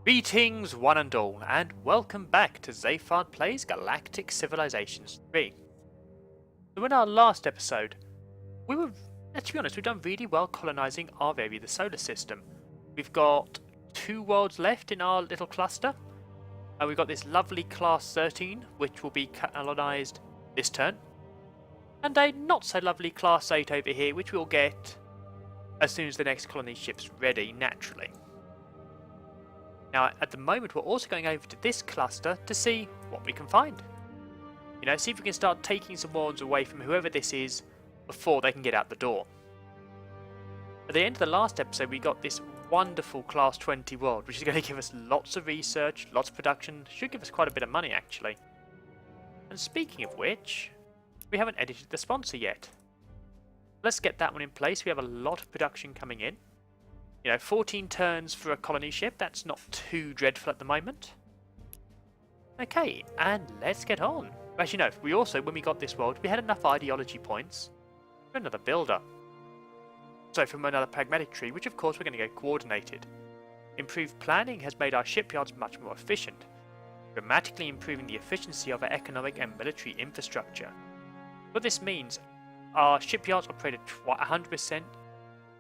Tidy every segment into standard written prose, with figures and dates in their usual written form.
Greetings one and all, and welcome back to Zayfard Plays Galactic Civilizations 3. So in our last episode, let's be honest, we've done really well colonising our area of the solar system. We've got 2 worlds left in our little cluster, and we've got this lovely Class 13, which will be colonised this turn, and a not so lovely Class 8 over here, which we'll get as soon as the next colony ship's ready, naturally. Now, at the moment, we're also going over to this cluster to see what we can find. You know, see if we can start taking some worlds away from whoever this is before they can get out the door. At the end of the last episode, we got this wonderful Class 20 world, which is going to give us lots of research, lots of production, should give us quite a bit of money, actually. And speaking of which, we haven't edited the sponsor yet. Let's get that one in place. We have a lot of production coming in. You know, 14 turns for a colony ship, that's not too dreadful at the moment. Okay, and let's get on. As you know, we also, when we got this world, we had enough ideology points for another builder. So from another pragmatic tree, which of course we're going to go coordinated. Improved planning has made our shipyards much more efficient, dramatically improving the efficiency of our economic and military infrastructure. What this means, our shipyards operate at 100%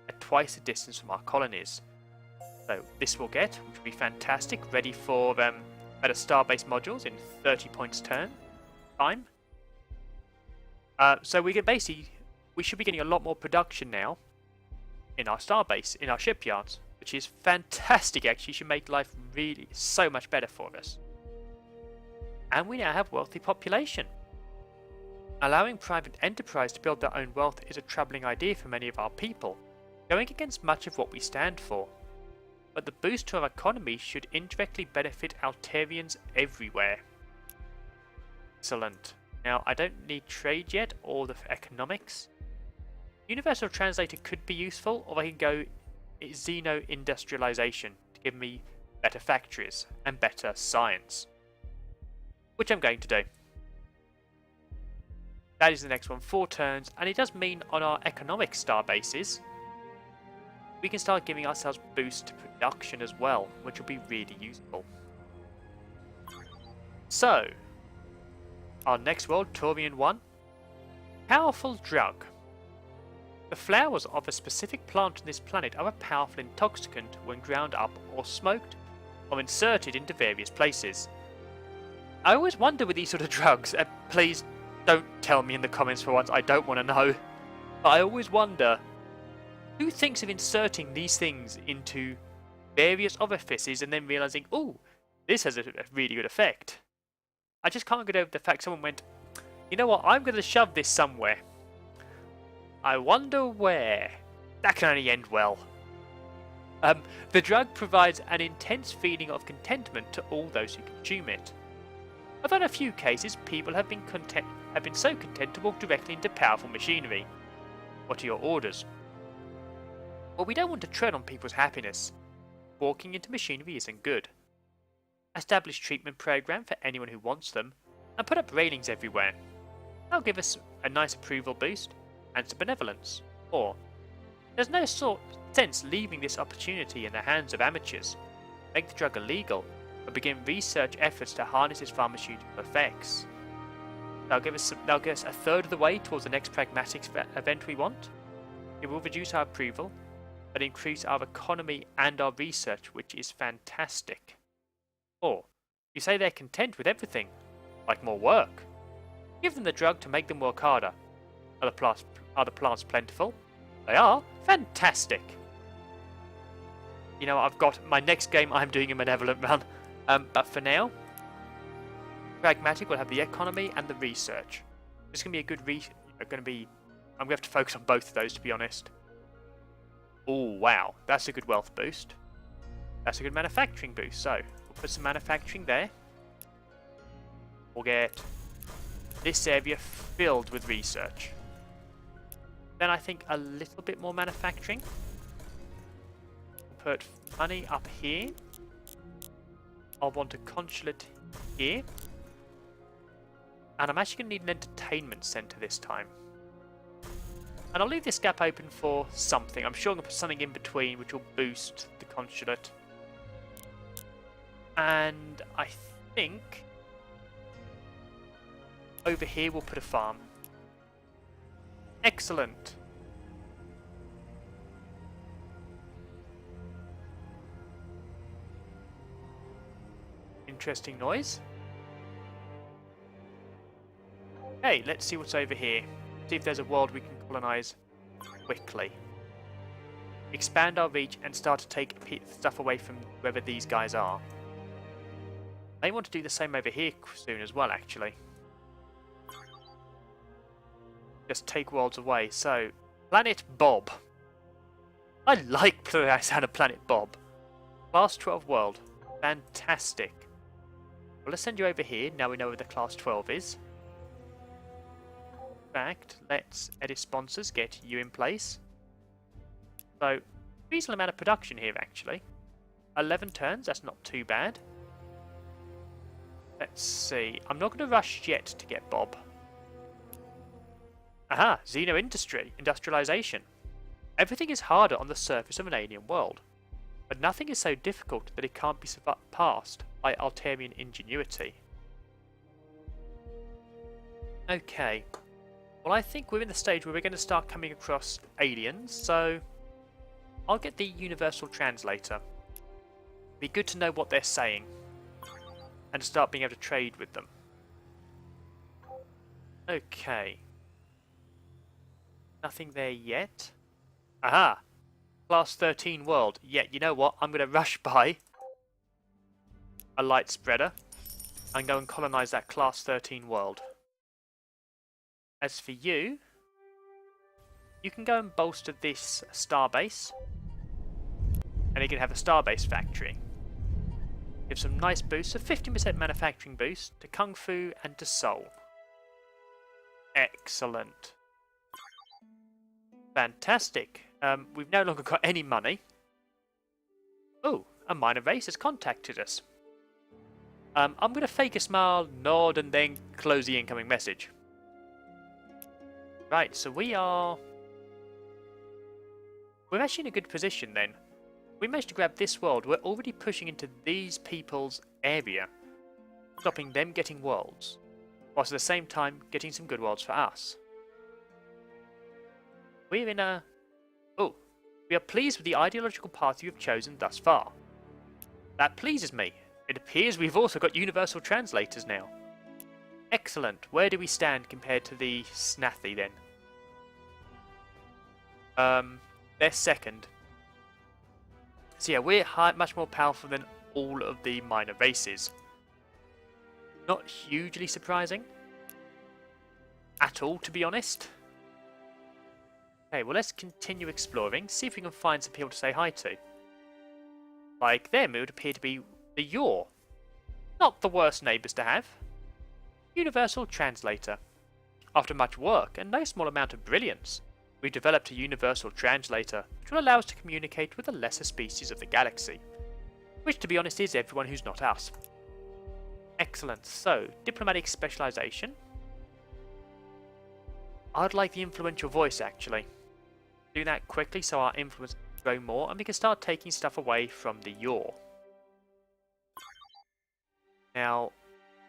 at twice the distance from our colonies. So this will get, which will be fantastic, ready for better starbase modules in 30 points time. So we should be getting a lot more production now in our starbase, in our shipyards, which is fantastic. Actually, should make life really so much better for us. And we now have wealthy population. Allowing private enterprise to build their own wealth is a troubling idea for many of our people, going against much of what we stand for. But the boost to our economy should indirectly benefit Altarians everywhere. Excellent. Now, I don't need trade yet, or the economics. Universal Translator could be useful, or I can go Xeno-industrialization to give me better factories and better science. Which I'm going to do. That is the next one, 4 turns, and it does mean on our economic star bases, we can start giving ourselves boost to production as well, which will be really useful. So, our next world, Taurian 1. Powerful drug. The flowers of a specific plant on this planet are a powerful intoxicant when ground up or smoked, or inserted into various places. I always wonder with these sort of drugs, please don't tell me in the comments for once, I don't want to know, but I always wonder, who thinks of inserting these things into various orifices and then realizing, oh, this has a really good effect? I just can't get over the fact someone went, you know what, I'm going to shove this somewhere. I wonder where. That can only end well. The drug provides an intense feeling of contentment to all those who consume it. Although in a few cases, people have been so content to walk directly into powerful machinery. What are your orders? Well, we don't want to tread on people's happiness. Walking into machinery isn't good. Establish treatment program for anyone who wants them, and put up railings everywhere. That'll give us a nice approval boost and some benevolence. Or, there's no sense leaving this opportunity in the hands of amateurs. Make the drug illegal, or begin research efforts to harness its pharmaceutical effects. That'll give us a third of the way towards the next pragmatic event we want. It will reduce our approval, but increase our economy and our research, which is fantastic. Or, you say they're content with everything, like more work. Give them the drug to make them work harder. Are the plants plentiful? They are. Fantastic. You know, I've got my next game, I'm doing a benevolent run. But for now, pragmatic will have the economy and the research. It's going to be a good I'm going to have to focus on both of those, to be honest. Oh, wow. That's a good wealth boost. That's a good manufacturing boost. So, we'll put some manufacturing there. We'll get this area filled with research. Then I think a little bit more manufacturing. We'll put money up here. I'll want a consulate here. And I'm actually going to need an entertainment centre this time. And I'll leave this gap open for something. I'm sure I'm going to put something in between which will boost the consulate. And I think over here we'll put a farm. Excellent. Interesting noise. Hey, let's see what's over here. See if there's a world we can colonize quickly. Expand our reach and start to take stuff away from wherever these guys are. May want to do the same over here soon as well, actually. Just take worlds away. So, Planet Bob. I like the sound of Planet Bob. Class 12 world. Fantastic. Well, let's send you over here. Now we know where the Class 12 is. In fact, let's edit sponsors, get you in place. So, reasonable amount of production here, actually. 11 turns, that's not too bad. Let's see. I'm not going to rush yet to get Bob. Aha! Industrialization. Everything is harder on the surface of an alien world, but nothing is so difficult that it can't be surpassed by Altarian ingenuity. Okay. Well, I think we're in the stage where we're going to start coming across aliens, so I'll get the universal translator. Be good to know what they're saying and start being able to trade with them. Okay. Nothing there yet. Aha! Class 13 world. Yeah, you know what? I'm going to rush by a light spreader and go and colonize that Class 13 world. As for you, you can go and bolster this starbase, and you can have a starbase factory. Give some nice boosts, a 50% manufacturing boost to Kung Fu and to Seoul. Excellent. Fantastic. We've no longer got any money. Oh, a minor race has contacted us. I'm going to fake a smile, nod, and then close the incoming message. Right, so we're actually in a good position then. We managed to grab this world. We're already pushing into these people's area, stopping them getting worlds, whilst at the same time getting some good worlds for us. We're in a... Oh, we are pleased with the ideological path you have chosen thus far. That pleases me. It appears we've also got universal translators now. Excellent. Where do we stand compared to the Snathi then? They're second. So yeah, we're much more powerful than all of the minor races. Not hugely surprising. At all, to be honest. Okay, well let's continue exploring, see if we can find some people to say hi to. Like them, it would appear to be the Yor. Not the worst neighbours to have. Universal Translator. After much work and no small amount of brilliance, we developed a universal translator which will allow us to communicate with the lesser species of the galaxy, which to be honest is everyone who's not us. Excellent, so diplomatic specialization. I'd like the influential voice actually. Do that quickly so our influence can grow more and we can start taking stuff away from the Yor. Now,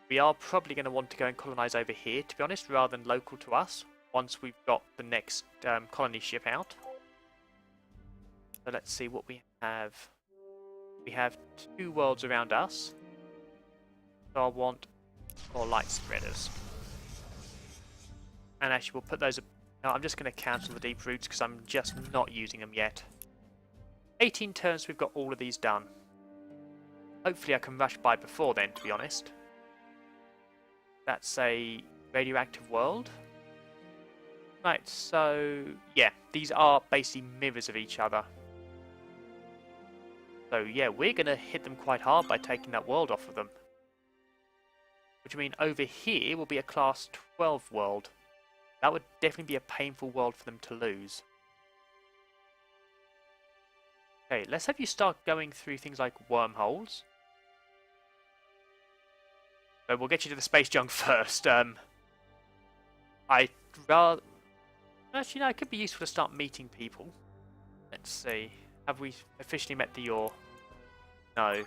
we are probably going to want to go and colonize over here, to be honest, rather than local to us, once we've got the next colony ship out. So let's see what we have. We have 2 worlds around us. So I want more light spreaders. And actually we'll put those... No, I'm just going to cancel the deep roots because I'm just not using them yet. 18 turns we've got all of these done. Hopefully I can rush by before then, to be honest. That's a radioactive world. Right, so yeah, these are basically mirrors of each other. So yeah, we're going to hit them quite hard by taking that world off of them. Which I mean, over here will be a Class 12 world. That would definitely be a painful world for them to lose. Okay, let's have you start going through things like wormholes. But we'll get you to the space junk first. I'd rather... Actually, no, it could be useful to start meeting people. Let's see. Have we officially met the Yor? No.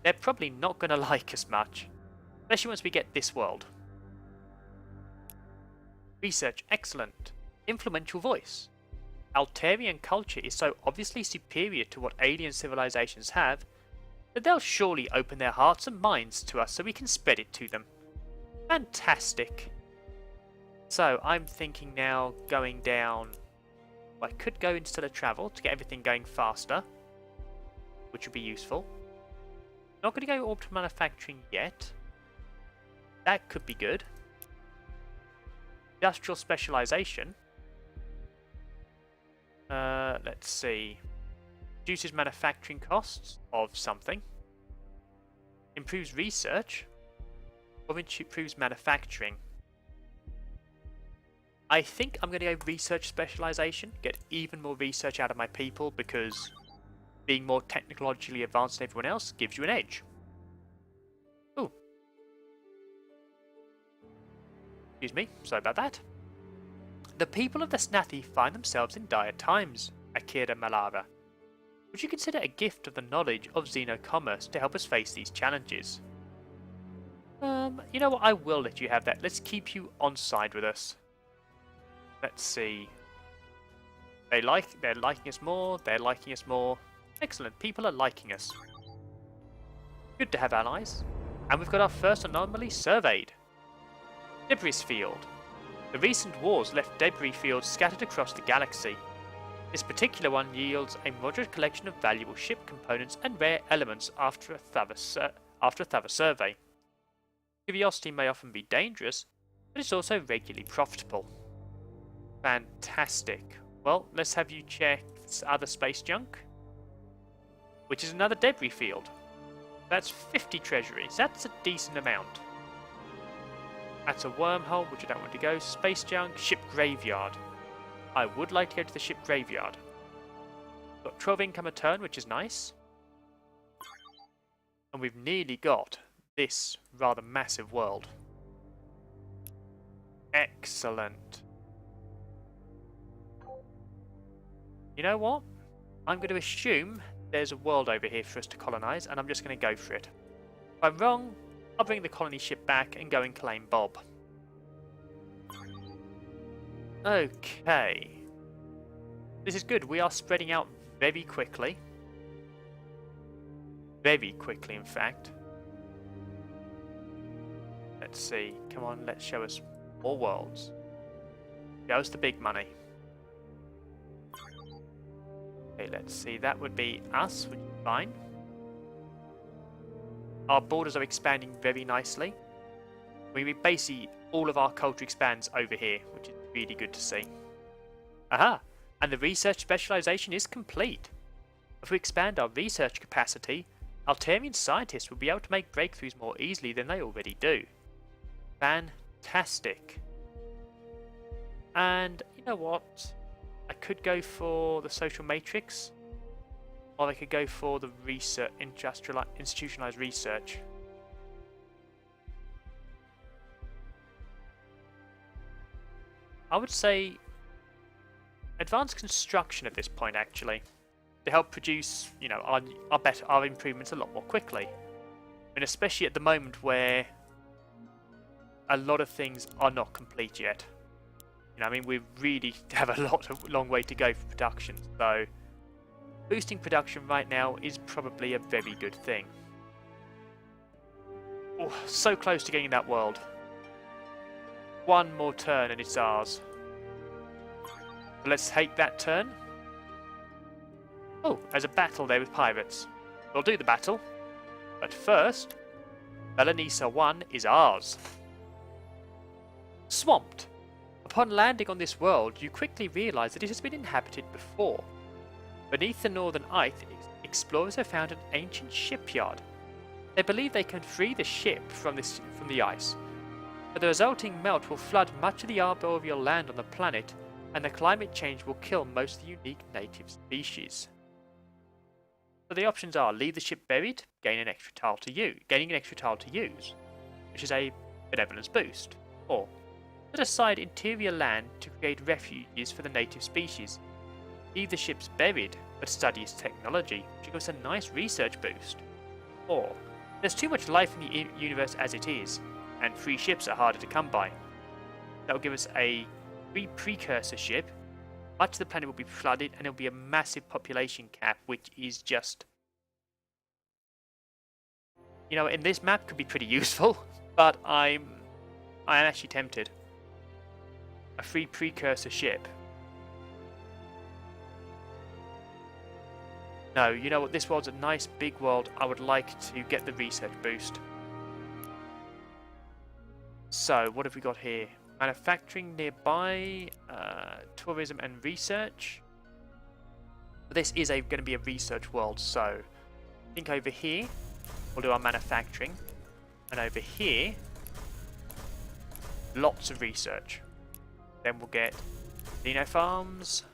they're probably not going to like us much, especially once we get this world. Research excellent. Influential voice. Altarian culture is so obviously superior to what alien civilizations have that they'll surely open their hearts and minds to us so we can spread it to them. Fantastic. So I'm thinking now going down. I could go into stellar travel to get everything going faster, which would be useful. Not going to go orbital manufacturing yet. That could be good. Industrial specialization. Let's see. Reduces manufacturing costs of something. Improves research. Or improves manufacturing. I think I'm going to go research specialization. Get even more research out of my people because being more technologically advanced than everyone else gives you an edge. Ooh. Excuse me, sorry about that. The people of the Snathi find themselves in dire times, Akira Malara. Would you consider a gift of the knowledge of xenocommerce to help us face these challenges? You know what, I will let you have that. Let's keep you on side with us. Let's see. They're liking us more, they're liking us more. Excellent, people are liking us. Good to have allies. And we've got our first anomaly surveyed. Debris field. The recent wars left debris fields scattered across the galaxy. This particular one yields a moderate collection of valuable ship components and rare elements after a thorough survey. Curiosity may often be dangerous, but it's also regularly profitable. Fantastic. Well, let's have you check this other space junk, which is another debris field. That's 50 treasuries. That's a decent amount. That's a wormhole, which I don't want to go. Space junk, ship graveyard. I would like to go to the ship graveyard. Got 12 income a turn, which is nice. And we've nearly got this rather massive world. Excellent. You know what? I'm going to assume there's a world over here for us to colonize, and I'm just going to go for it. If I'm wrong, I'll bring the colony ship back and go and claim Bob. Okay. This is good. We are spreading out very quickly. Very quickly, in fact. Let's see. Come on, let's show us more worlds. Show us the big money. Okay, let's see. That would be us, which is fine. Our borders are expanding very nicely. We basically, all of our culture expands over here, which is really good to see. Aha! And the research specialization is complete. If we expand our research capacity, Altarian scientists will be able to make breakthroughs more easily than they already do. Fantastic. And you know what? I could go for the social matrix, or I could go for the research, institutionalized research. I would say advanced construction at this point, actually, to help produce, you know, our improvements a lot more quickly, and especially at the moment where a lot of things are not complete yet. You know, I mean, we really have a long way to go for production, so boosting production right now is probably a very good thing. Oh, so close to getting that world. One more turn and it's ours. So let's take that turn. Oh, there's a battle there with pirates. We'll do the battle. But first, Melanisa 1 is ours. Swamped. Upon landing on this world, you quickly realise that it has been inhabited before. Beneath the northern ice, explorers have found an ancient shipyard. They believe they can free the ship from the ice, but the resulting melt will flood much of the arboreal land on the planet, and the climate change will kill most of the unique native species. So the options are leave the ship buried, gaining an extra tile to use, which is a benevolence boost, or set aside interior land to create refuges for the native species. Leave the ships buried, but study its technology, which gives a nice research boost. Or There's too much life in the universe as it is, and free ships are harder to come by. That will give us a free precursor ship. Much of the planet will be flooded, and there will be a massive population cap, which is just... You know, in this map could be pretty useful, but I am actually tempted. A free precursor ship. No, you know what? This world's a nice big world. I would like to get the research boost. So, what have we got here? Manufacturing nearby, tourism and research. This is going to be a research world, so I think over here we'll do our manufacturing, and over here lots of research. Then we'll get Dino farms,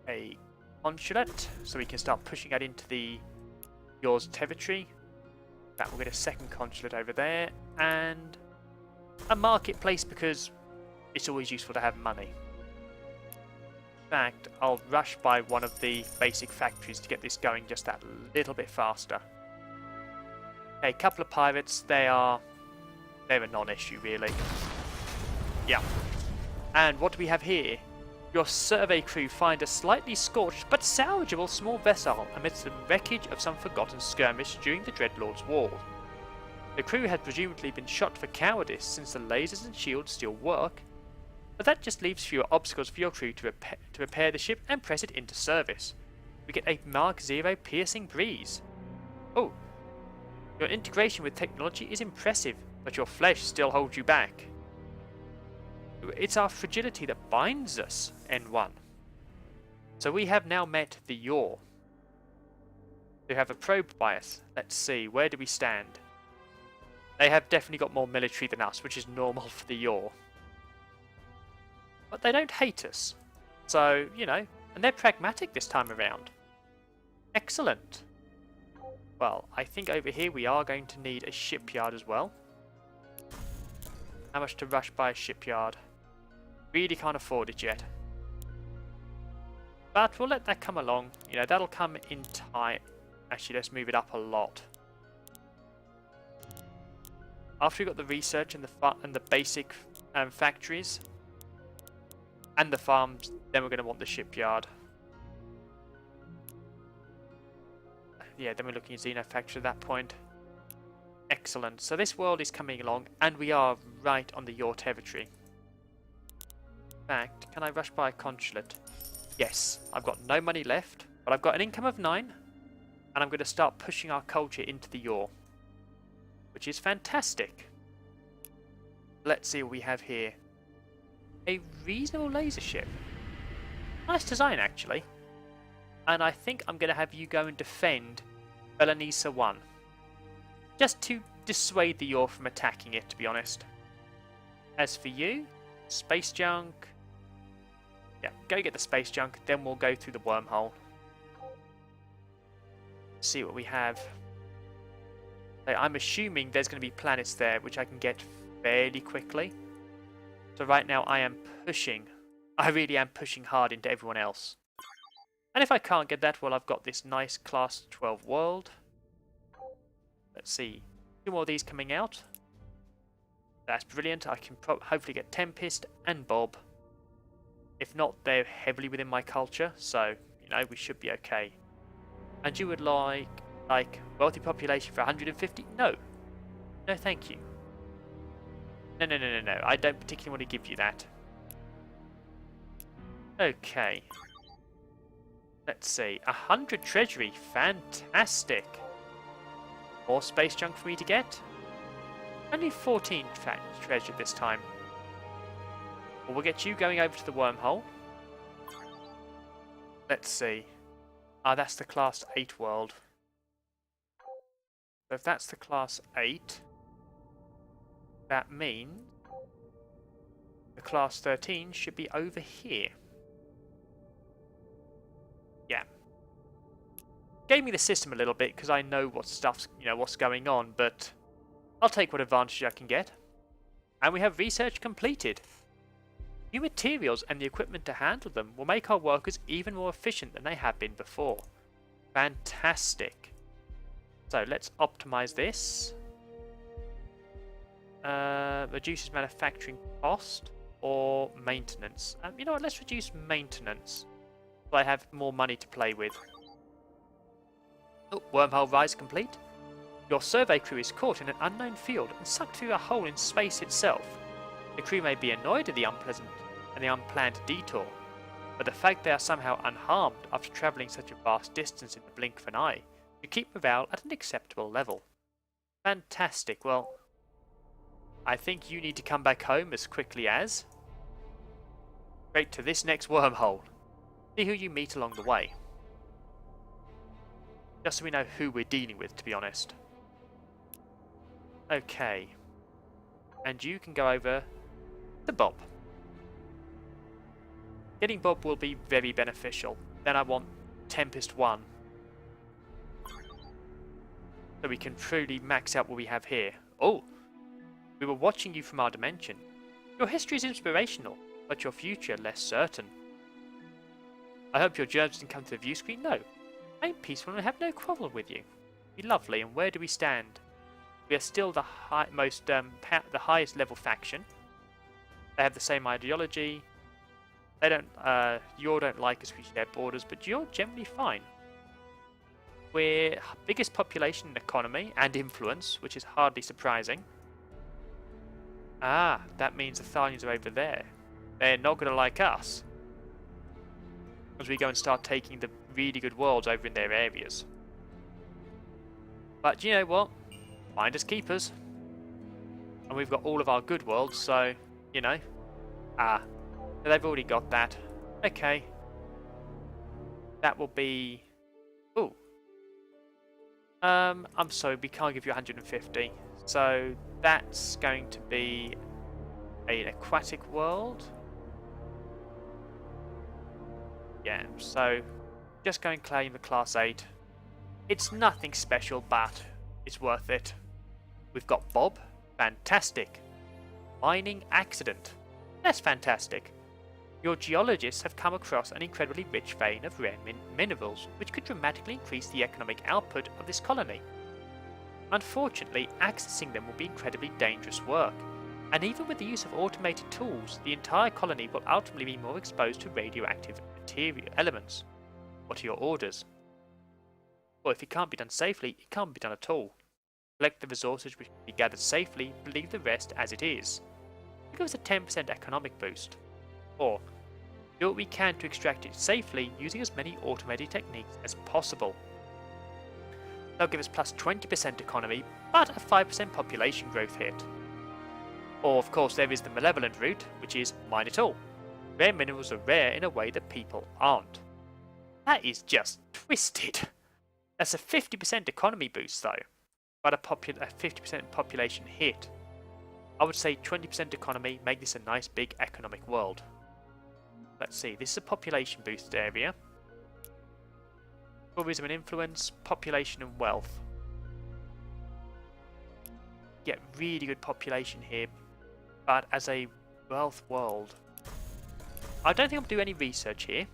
a consulate, so we can start pushing that into the yours territory. That will get a second consulate over there, and a marketplace because it's always useful to have money. In fact, I'll rush by one of the basic factories to get this going just that little bit faster. Okay, a couple of pirates, they're a non-issue really. Yeah. And what do we have here? Your survey crew find a slightly scorched but salvageable small vessel amidst the wreckage of some forgotten skirmish during the Dreadlord's War. The crew had presumably been shot for cowardice since the lasers and shields still work, but that just leaves fewer obstacles for your crew to repair the ship and press it into service. We get a Mark 0 piercing breeze. Oh, your integration with technology is impressive, but your flesh still holds you back. It's our fragility that binds us, N1. So we have now met the Yaw. They have a probe bias. Let's see, where do we stand? They have definitely got more military than us, which is normal for the Yaw. But they don't hate us. So, you know, and they're pragmatic this time around. Excellent. Well, I think over here we are going to need a shipyard as well. How much to rush by a shipyard? Really can't afford it yet. But we'll let that come along. You know, that'll come in time. Actually, let's move it up a lot. After we've got the research and the basic factories and the farms, then we're going to want the shipyard. Yeah, then we're looking at Xenofactory at that point. Excellent. So this world is coming along, and we are right on the Yaw territory. In fact, can I rush by a consulate? Yes, I've got no money left, but I've got an income of 9, and I'm going to start pushing our culture into the Yaw, which is fantastic. Let's see what we have here. A reasonable laser ship. Nice design, actually. And I think I'm going to have you go and defend Belenisa 1. Just to dissuade the Yaw from attacking it, to be honest. As for you, space junk. Yeah, go get the space junk, then we'll go through the wormhole. See what we have. I'm assuming there's going to be planets there, which I can get fairly quickly. So right now I am pushing. I really am pushing hard into everyone else. And if I can't get that, well, I've got this nice Class 12 world. Let's see. 2 more of these coming out. That's brilliant. I can hopefully get Tempest and Bob. If not, they're heavily within my culture, so, you know, we should be okay. And you would like wealthy population for 150? No. No, thank you. No. I don't particularly want to give you that. Okay. Let's see. 100 treasury. Fantastic. More space junk for me to get. Only 14 treasure this time. Well, we'll get you going over to the wormhole. Let's see. Ah, that's the Class 8 world. So if that's the Class 8, that means the Class 13 should be over here. Yeah. Gave me the system a little bit because I know what stuff's, you know, what's going on, but I'll take what advantage I can get. And we have research completed. New materials and the equipment to handle them will make our workers even more efficient than they have been before. Fantastic. So let's optimize this. Reduces manufacturing cost or maintenance. You know what? Let's reduce maintenance, so I have more money to play with. Oh, wormhole rise complete. Your survey crew is caught in an unknown field and sucked through a hole in space itself. The crew may be annoyed at the unpleasant and the unplanned detour, but the fact they are somehow unharmed after travelling such a vast distance in the blink of an eye should keep morale at an acceptable level. Fantastic. Well, I think you need to come back home as quickly as... straight to this next wormhole. See who you meet along the way. Just so we know who we're dealing with, to be honest. Okay. And you can go over to Bob. Getting Bob will be very beneficial. Then I want Tempest 1. So we can truly max out what we have here. Oh! We were watching you from our dimension. Your history is inspirational, but your future less certain. I hope your germs didn't come to the view screen. No. I'm peaceful and I have no quarrel with you. Be lovely, and where do we stand? We are still the highest level faction. They have the same ideology. They don't, you don't like us, we share borders, but you're generally fine. We're biggest population and economy and influence, which is hardly surprising. Ah, that means the Thalians are over there. They're not going to like us, as we go and start taking the really good worlds over in their areas. But you know what? Finders keepers. And we've got all of our good worlds, so, you know. Ah, they've already got that. Okay. That will be... Ooh. I'm sorry, we can't give you 150. So that's going to be an aquatic world. Yeah, so just go and claim the Class 8. It's nothing special, but it's worth it. We've got Bob. Fantastic. Mining accident. That's fantastic. Your geologists have come across an incredibly rich vein of rare minerals, which could dramatically increase the economic output of this colony. Unfortunately, accessing them will be incredibly dangerous work, and even with the use of automated tools, the entire colony will ultimately be more exposed to radioactive material elements. What are your orders? Well, if it can't be done safely, it can't be done at all. Collect the resources which can be gathered safely, but leave the rest as it is. Give us a 10% economic boost. Or, do what we can to extract it safely using as many automated techniques as possible. They'll give us plus 20% economy, but a 5% population growth hit. Or, of course, there is the malevolent route, which is mine it all. Rare minerals are rare in a way that people aren't. That is just twisted. That's a 50% economy boost, though, but a 50% population hit. I would say 20% economy, make this a nice big economic world. Let's see, this is a population boost area. Tourism and influence, population and wealth. Get really good population here, but as a wealth world, I don't think I'll do any research here.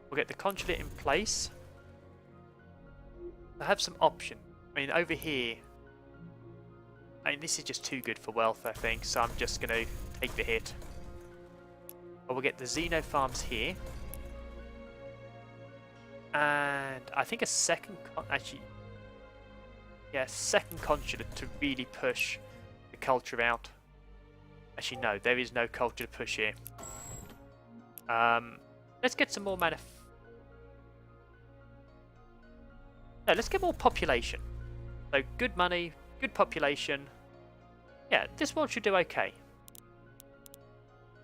We'll get the consulate in place. I have some options. I mean, over here, I mean, this is just too good for wealth, I think, so I'm just going to take the hit. But we'll get the Xeno farms here. And I think a second, second consulate to really push the culture out. Actually, no, there is no culture to push here. Let's get some more No, let's get more population. So good money, good population. Yeah, this world should do okay.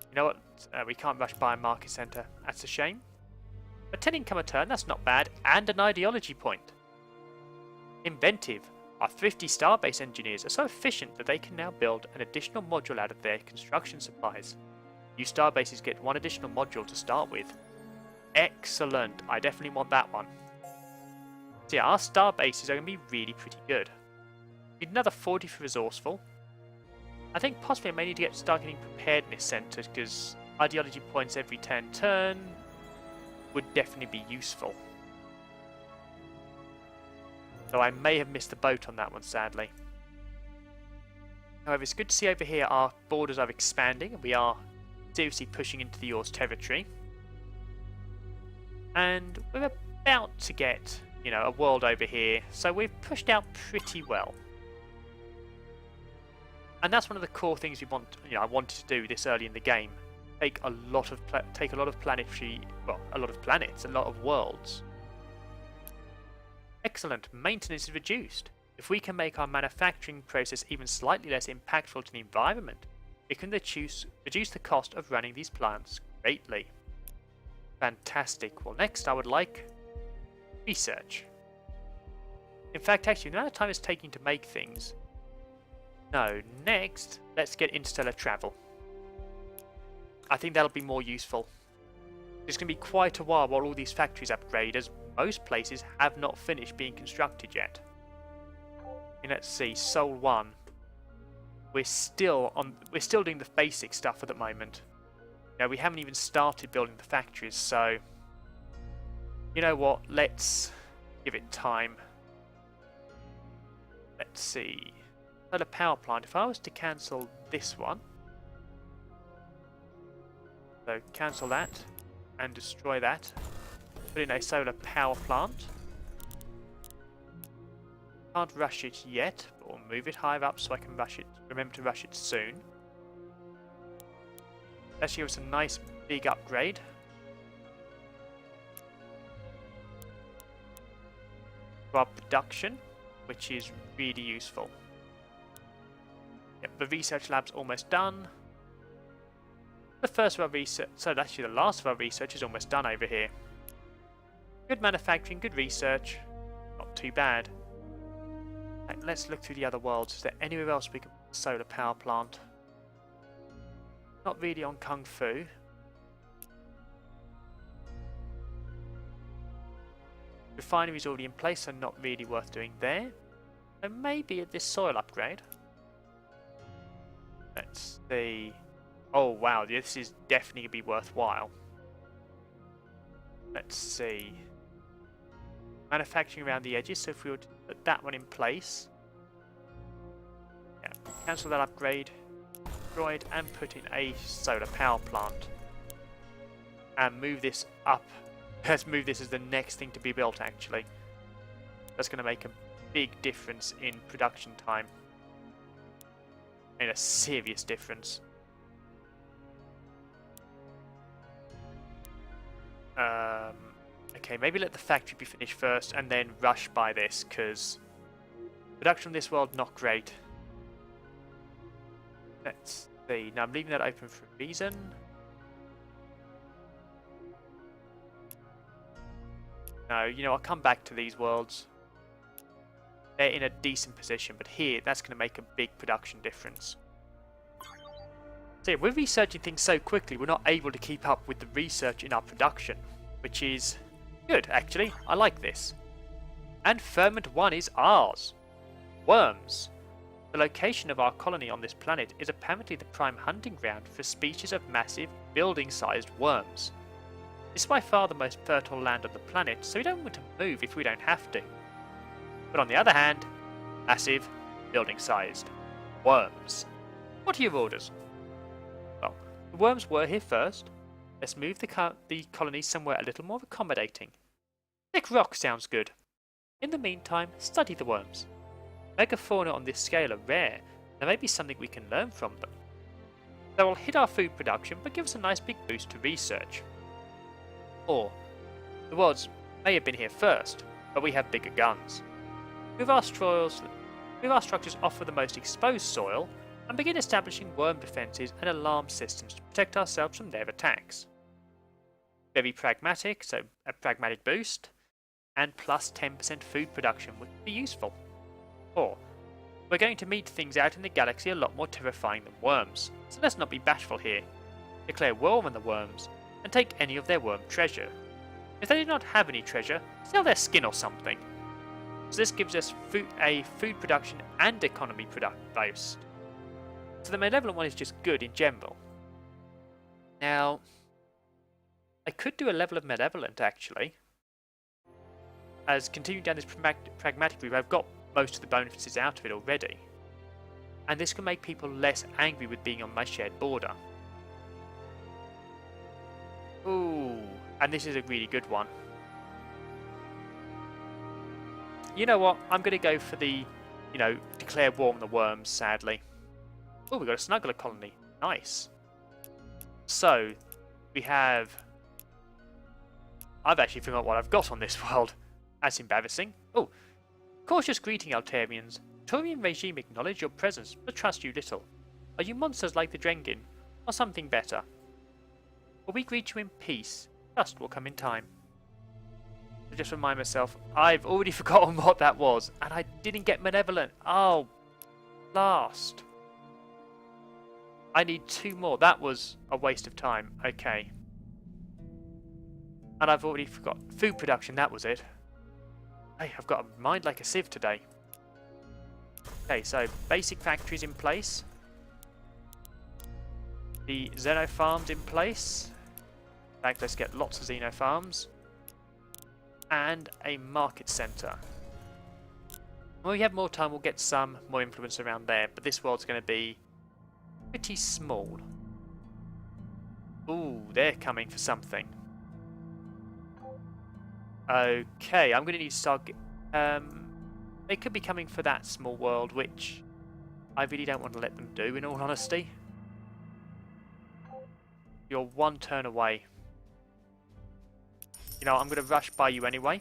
You know what? We can't rush by a market centre. That's a shame. But 10 income a turn, that's not bad. And an ideology point. Inventive. Our thrifty starbase engineers are so efficient that they can now build an additional module out of their construction supplies. New starbases get one additional module to start with. Excellent. I definitely want that one. So yeah, our starbases are going to be really pretty good. Need another 40 for resourceful. I think possibly I may need to start getting preparedness centres, because ideology points every turn would definitely be useful. Though I may have missed the boat on that one, sadly. However, it's good to see over here our borders are expanding and we are seriously pushing into the Yours territory. And we're about to get, you know, a world over here, so we've pushed out pretty well. And that's one of the core things we want. You know, I wanted to do this early in the game: take a lot of planetary, well, a lot of planets, a lot of worlds. Excellent. Maintenance is reduced. If we can make our manufacturing process even slightly less impactful to the environment, it can reduce the cost of running these plants greatly. Fantastic. Well, next I would like research. In fact, actually, the amount of time it's taking to make things. No, next, let's get interstellar travel. I think that'll be more useful. It's going to be quite a while while all these factories upgrade, as most places have not finished being constructed yet. And let's see, Sol 1. We're still doing the basic stuff at the moment. You know, we haven't even started building the factories, so you know what? Let's give it time. Let's see. Solar power plant. If I was to cancel this one, so cancel that and destroy that. Put in a solar power plant. Can't rush it yet, but we'll move it higher up so I can rush it. Remember to rush it soon. That should give us a nice big upgrade. For our production, which is really useful. Yep, the research lab's almost done. The first of our research, so actually the last of our research is almost done over here. Good manufacturing, good research, not too bad. Right, let's look through the other worlds. Is there anywhere else we can put a solar power plant? Not really on Kung Fu. Refinery's already in place, so not really worth doing there. And maybe at this soil upgrade. Let's see. Oh wow, this is definitely going to be worthwhile. Let's see. Manufacturing around the edges, so if we were to put that one in place. Yeah, cancel that upgrade. Destroy it and put in a solar power plant. And move this up. Let's move this as the next thing to be built, actually. That's going to make a big difference in production time. And a serious difference. Okay, maybe let the factory be finished first and then rush by this, because production in this world, not great. Let's see. Now I'm leaving that open for a reason. No, you know, I'll come back to these worlds. They're in a decent position, but here, that's going to make a big production difference. So yeah, we're researching things so quickly, we're not able to keep up with the research in our production, which is good, actually. I like this. And Ferment 1 is ours. Worms. The location of our colony on this planet is apparently the prime hunting ground for species of massive, building-sized worms. This is by far the most fertile land on the planet, so we don't want to move if we don't have to. But on the other hand, massive, building-sized worms. What are your orders? Well, the worms were here first. Let's move the colony somewhere a little more accommodating. Thick rock sounds good. In the meantime, study the worms. Megafauna on this scale are rare. There may be something we can learn from them. They will hit our food production, but give us a nice big boost to research. Or, the worlds may have been here first, but we have bigger guns. Move our structures off of the most exposed soil, and begin establishing worm defences and alarm systems to protect ourselves from their attacks. Very pragmatic, so a pragmatic boost, and plus 10% food production would be useful. Or, we're going to meet things out in the galaxy a lot more terrifying than worms, so let's not be bashful here. Declare war on the worms, and take any of their worm treasure. If they do not have any treasure, sell their skin or something. So this gives us a food production and economy boost. So the malevolent one is just good in general. Now, I could do a level of malevolent actually. as continuing down this pragmatic route, I've got most of the bonuses out of it already. And this can make people less angry with being on my shared border. Ooh, and this is a really good one. You know what? I'm going to go for the, declare war on the worms, sadly. Oh, we've got a snuggler colony. Nice. So, we have... I've actually forgot what I've got on this world. That's embarrassing. Oh, cautious greeting, Altarians. Taurian regime acknowledge your presence, but trust you little. Are you monsters like the Drengin, or something better? Will we greet you in peace? Trust will come in time. To just remind myself, I've already forgotten what that was, and I didn't get malevolent. Oh, last. I need 2 more. That was a waste of time. Okay. And I've already forgot. Food production, that was it. Hey, I've got a mind like a sieve today. Okay, so basic factories in place. The Xeno farms in place. In fact, let's get lots of Xeno farms. And a market centre. When we have more time, we'll get some more influence around there, but this world's going to be pretty small. Ooh, they're coming for something. Okay, I'm going to need to start... they could be coming for that small world, which I really don't want to let them do, in all honesty. You're 1 turn away. You know, I'm going to rush by you anyway,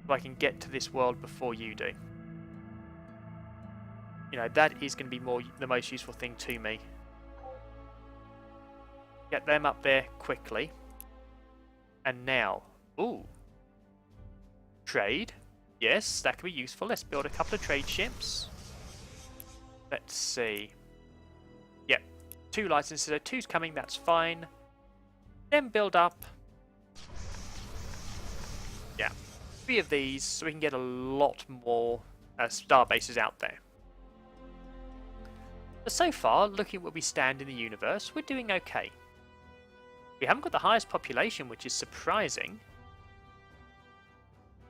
so I can get to this world before you do. You know, that is going to be the most useful thing to me. Get them up there quickly. And now, ooh, trade. Yes, that could be useful. Let's build a couple of trade ships. Let's see. Yep, 2 licenses. So 2's coming, that's fine. Then build up. Yeah, 3 of these so we can get a lot more star bases out there. So far, looking at where we stand in the universe, we're doing okay. We haven't got the highest population, which is surprising.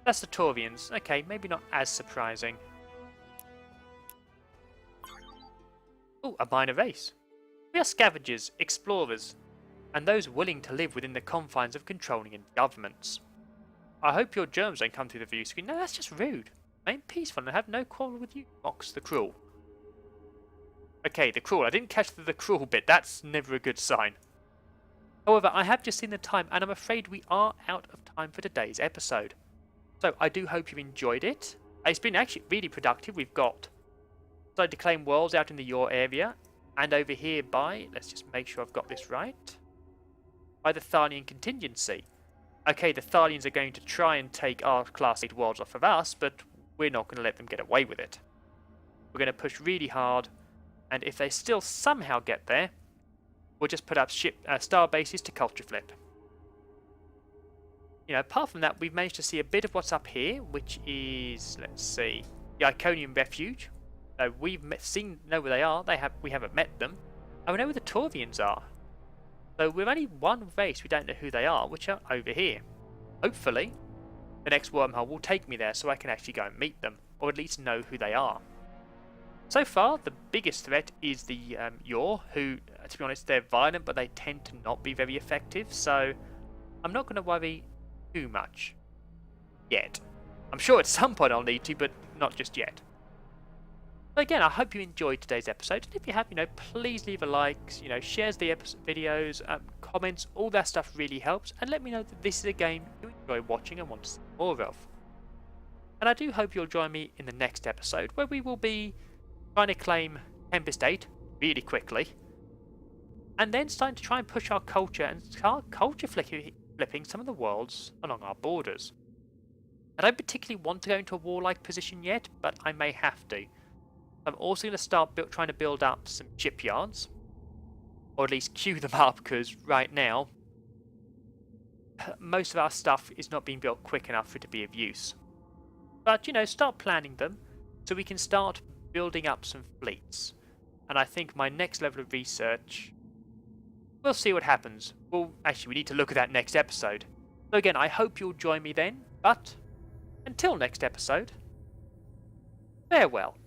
That's the Taurians. Okay, maybe not as surprising. Oh, a minor race. We are scavengers, explorers, and those willing to live within the confines of controlling governments. I hope your germs don't come through the view screen. No, that's just rude. I am peaceful and I have no quarrel with you, mocks the cruel. Okay, the cruel. I didn't catch the cruel bit. That's never a good sign. However, I have just seen the time, and I'm afraid we are out of time for today's episode. So, I do hope you've enjoyed it. It's been actually really productive. We've got started to claim worlds out in the Your area, and over here by, let's just make sure I've got this right, by the Thalian contingency. Okay, the Thalians are going to try and take our Class 8 worlds off of us, but we're not going to let them get away with it. We're going to push really hard, and if they still somehow get there, we'll just put up star bases to culture flip. You know, apart from that, we've managed to see a bit of what's up here, which is, let's see, the Iconium Refuge. We've know where they are. We haven't met them, and we know where the Taurians are. So we've only one race we don't know who they are, which are over here. Hopefully, the next wormhole will take me there so I can actually go and meet them, or at least know who they are. So far, the biggest threat is the Yor, who, to be honest, they're violent, but they tend to not be very effective, so I'm not going to worry too much yet. I'm sure at some point I'll need to, but not just yet. But again, I hope you enjoyed today's episode, and if you have, please leave a like, shares the videos, comments, all that stuff really helps, and let me know that this is a game you enjoy watching and want to see more of. And I do hope you'll join me in the next episode, where we will be trying to claim Tempest 8 really quickly, and then starting to try and push our culture and start culture flipping some of the worlds along our borders. I don't particularly want to go into a warlike position yet, but I may have to. I'm also going to start trying to build up some shipyards, or at least queue them up, because right now most of our stuff is not being built quick enough for it to be of use. But start planning them so we can start building up some fleets. And I think my next level of research, we'll see what happens. Well, actually, we need to look at that next episode. So again, I hope you'll join me then, but Until next episode, farewell.